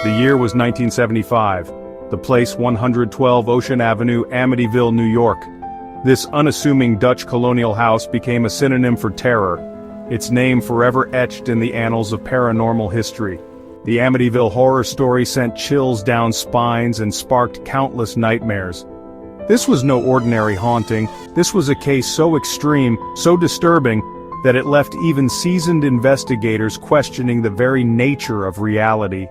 The year was 1975. The place 112 Ocean Avenue, Amityville, New York. This unassuming Dutch colonial house became a synonym for terror, its name forever etched in the annals of paranormal history. The Amityville Horror story sent chills down spines and sparked countless nightmares. This was no ordinary haunting. This was a case so extreme, so disturbing, that it left even seasoned investigators questioning the very nature of reality.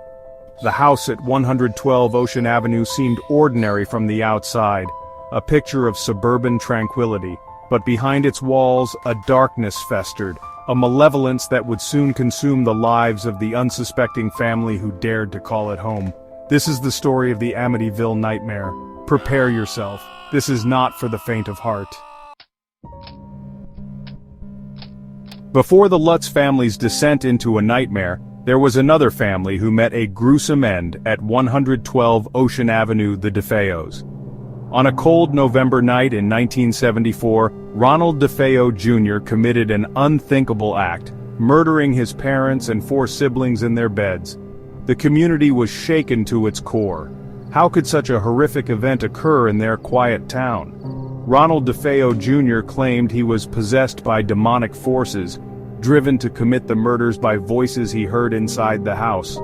The house at 112 Ocean Avenue seemed ordinary from the outside, a picture of suburban tranquility. But behind its walls, a darkness festered, a malevolence that would soon consume the lives of the unsuspecting family who dared to call it home. This is the story of the Amityville Nightmare. Prepare yourself. This is not for the faint of heart. Before the Lutz family's descent into a nightmare, there was another family who met a gruesome end at 112 Ocean Avenue, the DeFeos. On a cold November night in 1974, Ronald DeFeo Jr. committed an unthinkable act, murdering his parents and 4 siblings in their beds. The community was shaken to its core. How could such a horrific event occur in their quiet town? Ronald DeFeo Jr. claimed he was possessed by demonic forces, driven to commit the murders by voices he heard inside the house.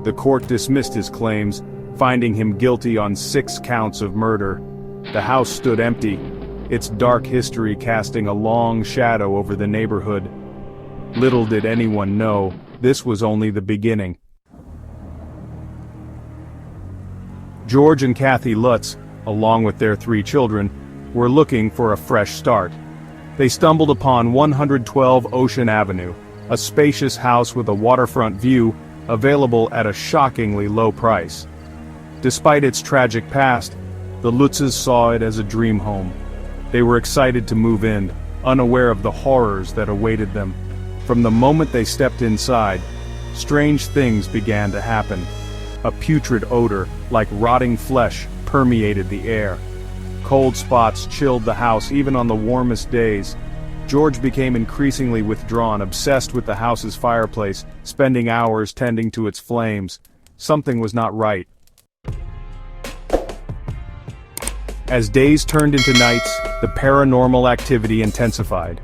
The court dismissed his claims, finding him guilty on 6 counts of murder. The house stood empty, its dark history casting a long shadow over the neighborhood. Little did anyone know, this was only the beginning. George and Kathy Lutz, along with their 3 children, were looking for a fresh start. They stumbled upon 112 Ocean Avenue, a spacious house with a waterfront view, available at a shockingly low price. Despite its tragic past, the Lutzes saw it as a dream home. They were excited to move in, unaware of the horrors that awaited them. From the moment they stepped inside, strange things began to happen. A putrid odor, like rotting flesh, permeated the air. Cold spots chilled the house even on the warmest days. George became increasingly withdrawn, obsessed with the house's fireplace, spending hours tending to its flames. Something was not right. As days turned into nights, the paranormal activity intensified.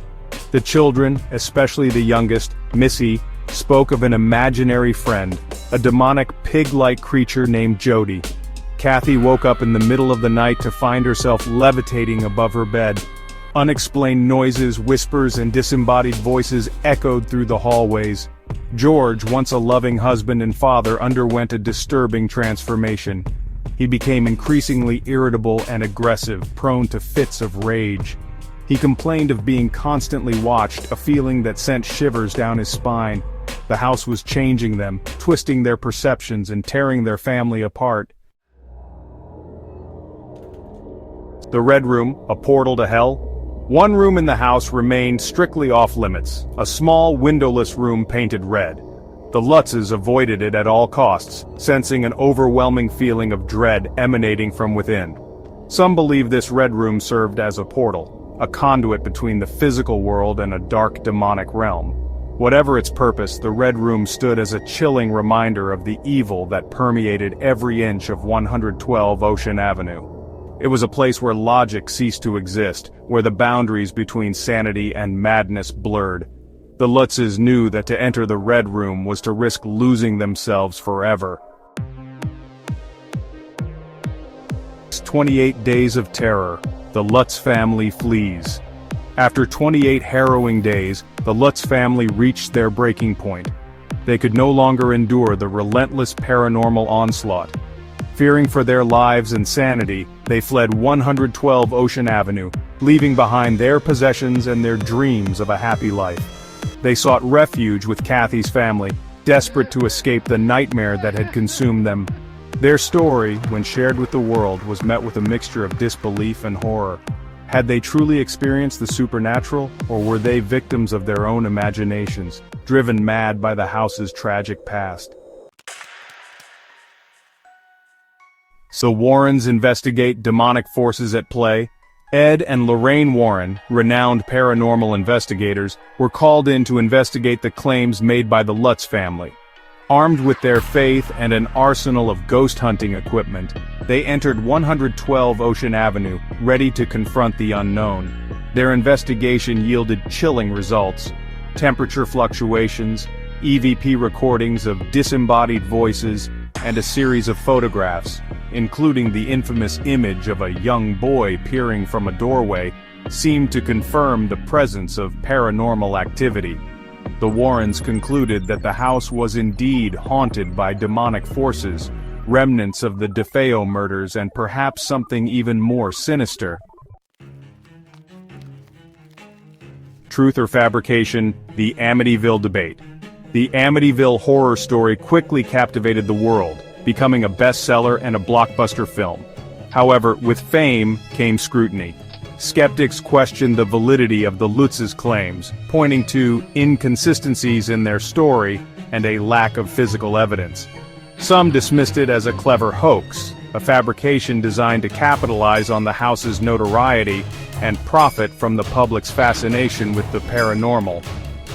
The children, especially the youngest, Missy, spoke of an imaginary friend, a demonic pig-like creature named Jody. Kathy woke up in the middle of the night to find herself levitating above her bed. Unexplained noises, whispers, and disembodied voices echoed through the hallways. George, once a loving husband and father, underwent a disturbing transformation. He became increasingly irritable and aggressive, prone to fits of rage. He complained of being constantly watched, a feeling that sent shivers down his spine. The house was changing them, twisting their perceptions and tearing their family apart. The Red Room, a portal to hell? One room in the house remained strictly off-limits, a small, windowless room painted red. The Lutzes avoided it at all costs, sensing an overwhelming feeling of dread emanating from within. Some believe this Red Room served as a portal, a conduit between the physical world and a dark demonic realm. Whatever its purpose, the Red Room stood as a chilling reminder of the evil that permeated every inch of 112 Ocean Avenue. It was a place where logic ceased to exist, where the boundaries between sanity and madness blurred. The Lutzes knew that to enter the Red Room was to risk losing themselves forever. 28 days of terror, the Lutz family flees. After 28 harrowing days, the Lutz family reached their breaking point. They could no longer endure the relentless paranormal onslaught. Fearing for their lives and sanity, they fled 112 Ocean Avenue, leaving behind their possessions and their dreams of a happy life. They sought refuge with Kathy's family, desperate to escape the nightmare that had consumed them. Their story, when shared with the world, was met with a mixture of disbelief and horror. Had they truly experienced the supernatural, or were they victims of their own imaginations, driven mad by the house's tragic past? So Warrens investigate demonic forces at play. Ed and Lorraine Warren, renowned paranormal investigators, were called in to investigate the claims made by the Lutz family. Armed with their faith and an arsenal of ghost hunting equipment, they entered 112 Ocean Avenue, ready to confront the unknown. Their investigation yielded chilling results: temperature fluctuations, EVP recordings of disembodied voices, and a series of photographs, including the infamous image of a young boy peering from a doorway, seemed to confirm the presence of paranormal activity. The Warrens concluded that the house was indeed haunted by demonic forces, remnants of the DeFeo murders, and perhaps something even more sinister. Truth or fabrication, the Amityville debate. The Amityville Horror story quickly captivated the world, becoming a bestseller and a blockbuster film. However, with fame came scrutiny. Skeptics questioned the validity of the Lutz's claims, pointing to inconsistencies in their story and a lack of physical evidence. Some dismissed it as a clever hoax, a fabrication designed to capitalize on the house's notoriety and profit from the public's fascination with the paranormal.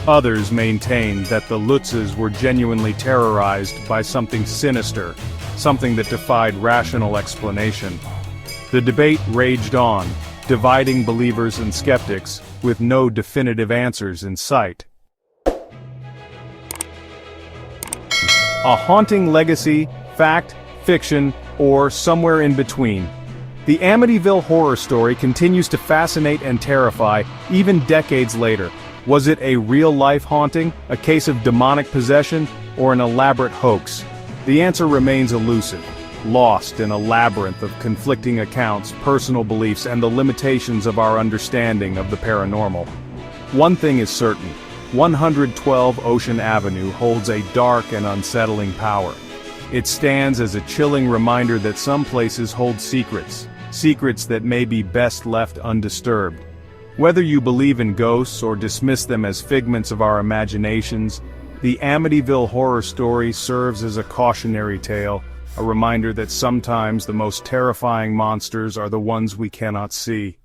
Others maintained that the Lutzes were genuinely terrorized by something sinister, something that defied rational explanation. The debate raged on, dividing believers and skeptics, with no definitive answers in sight. A haunting legacy, fact, fiction, or somewhere in between. The Amityville Horror story continues to fascinate and terrify, even decades later. Was it a real-life haunting, a case of demonic possession, or an elaborate hoax? The answer remains elusive, lost in a labyrinth of conflicting accounts, personal beliefs, and the limitations of our understanding of the paranormal. One thing is certain: 112 Ocean Avenue holds a dark and unsettling power. It stands as a chilling reminder that some places hold secrets that may be best left undisturbed. Whether you believe in ghosts or dismiss them as figments of our imaginations, the Amityville Horror story serves as a cautionary tale, a reminder that sometimes the most terrifying monsters are the ones we cannot see.